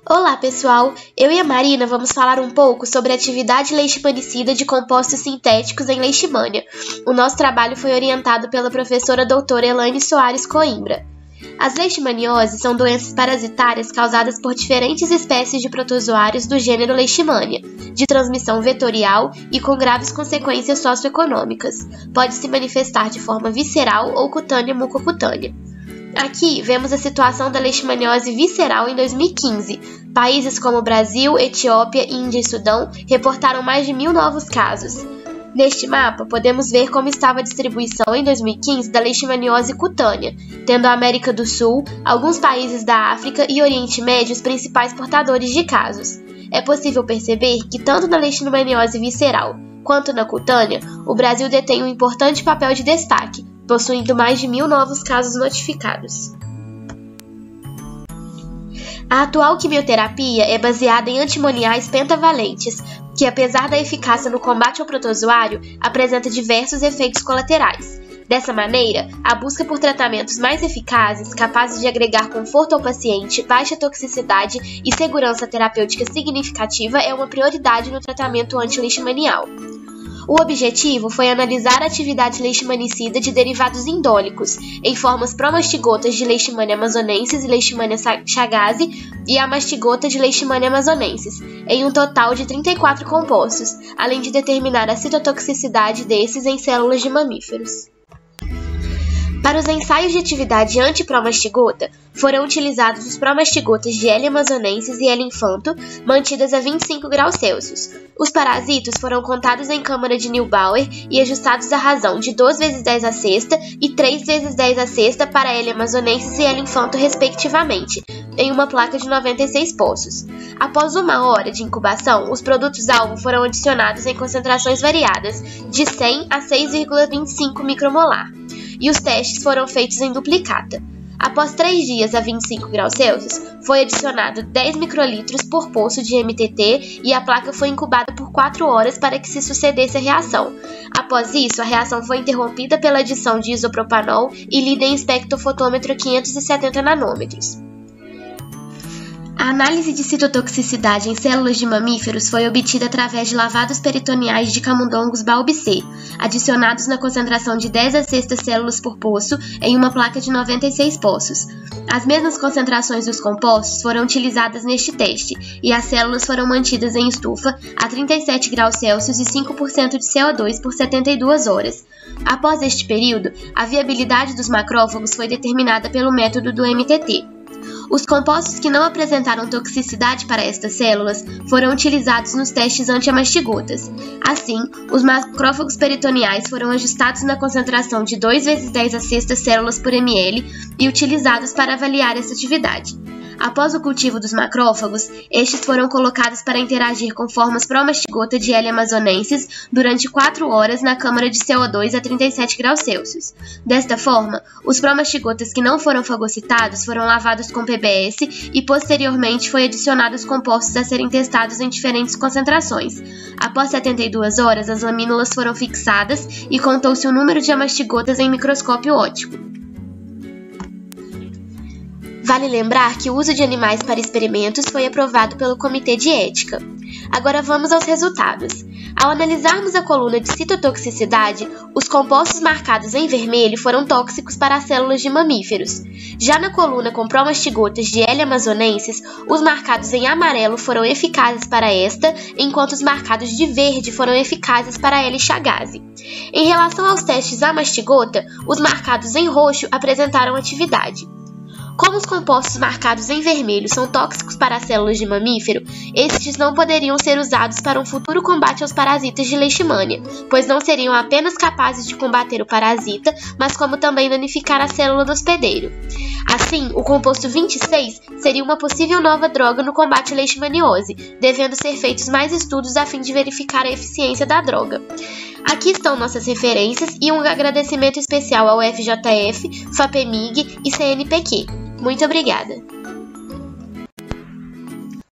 Olá pessoal, eu e a Marina vamos falar um pouco sobre a atividade leishmanicida de compostos sintéticos em leishmania. O nosso trabalho foi orientado pela professora doutora Elaine Soares Coimbra. As leishmanioses são doenças parasitárias causadas por diferentes espécies de protozoários do gênero Leishmania, de transmissão vetorial e com graves consequências socioeconômicas. Pode se manifestar de forma visceral ou cutânea mucocutânea. Aqui vemos a situação da leishmaniose visceral em 2015. Países como Brasil, Etiópia, Índia e Sudão reportaram mais de 1.000 novos casos. Neste mapa, podemos ver como estava a distribuição em 2015 da leishmaniose cutânea, tendo a América do Sul, alguns países da África e Oriente Médio os principais portadores de casos. É possível perceber que tanto na leishmaniose visceral quanto na cutânea, o Brasil detém um importante papel de destaque, possuindo mais de 1.000 novos casos notificados. A atual quimioterapia é baseada em antimoniais pentavalentes, que apesar da eficácia no combate ao protozoário, apresenta diversos efeitos colaterais. Dessa maneira, a busca por tratamentos mais eficazes, capazes de agregar conforto ao paciente, baixa toxicidade e segurança terapêutica significativa é uma prioridade no tratamento anti-leishmanial. O objetivo foi analisar a atividade leishmanicida de derivados indólicos, em formas promastigotas de Leishmania amazonensis e Leishmania chagas e a mastigota de Leishmania amazonensis, em um total de 34 compostos, além de determinar a citotoxicidade desses em células de mamíferos. Para os ensaios de atividade antipromastigota, foram utilizados os promastigotas de L. amazonensis e L. infanto, mantidas a 25 graus Celsius. Os parasitos foram contados em câmara de Neubauer e ajustados à razão de 2 × 10 à sexta e 3 × 10 à sexta para L. amazonensis e L. infanto, respectivamente, em uma placa de 96 poços. Após 1 hora de incubação, os produtos-alvo foram adicionados em concentrações variadas, de 100 a 6,25 micromolar. E os testes foram feitos em duplicata. Após 3 dias a 25 graus Celsius, foi adicionado 10 microlitros por poço de MTT e a placa foi incubada por 4 horas para que se sucedesse a reação. Após isso, a reação foi interrompida pela adição de isopropanol e lida em espectrofotômetro a 570 nanômetros. A análise de citotoxicidade em células de mamíferos foi obtida através de lavados peritoneais de camundongos Balb-C, adicionados na concentração de 10 a sexta células por poço em uma placa de 96 poços. As mesmas concentrações dos compostos foram utilizadas neste teste, e as células foram mantidas em estufa a 37 graus Celsius e 5% de CO2 por 72 horas. Após este período, a viabilidade dos macrófagos foi determinada pelo método do MTT. Os compostos que não apresentaram toxicidade para estas células foram utilizados nos testes antiamastigotas. Assim, os macrófagos peritoneais foram ajustados na concentração de 2 × 10 à sexta células por ml e utilizados para avaliar essa atividade. Após o cultivo dos macrófagos, estes foram colocados para interagir com formas promastigota de L. amazonensis durante 4 horas na câmara de CO2 a 37 graus Celsius. Desta forma, os promastigotas que não foram fagocitados foram lavados com PBS e posteriormente foi adicionados compostos a serem testados em diferentes concentrações. Após 72 horas, as lamínulas foram fixadas e contou-se o número de amastigotas em microscópio óptico. Vale lembrar que o uso de animais para experimentos foi aprovado pelo Comitê de Ética. Agora vamos aos resultados. Ao analisarmos a coluna de citotoxicidade, os compostos marcados em vermelho foram tóxicos para as células de mamíferos. Já na coluna com promastigotas de L. amazonensis, os marcados em amarelo foram eficazes para esta, enquanto os marcados de verde foram eficazes para L. chagas. Em relação aos testes a mastigota, os marcados em roxo apresentaram atividade. Como os compostos marcados em vermelho são tóxicos para as células de mamífero, estes não poderiam ser usados para um futuro combate aos parasitas de leishmania, pois não seriam apenas capazes de combater o parasita, mas como também danificar a célula do hospedeiro. Assim, o composto 26 seria uma possível nova droga no combate à leishmaniose, devendo ser feitos mais estudos a fim de verificar a eficiência da droga. Aqui estão nossas referências e um agradecimento especial ao FJF, FAPEMIG e CNPq. Muito obrigada!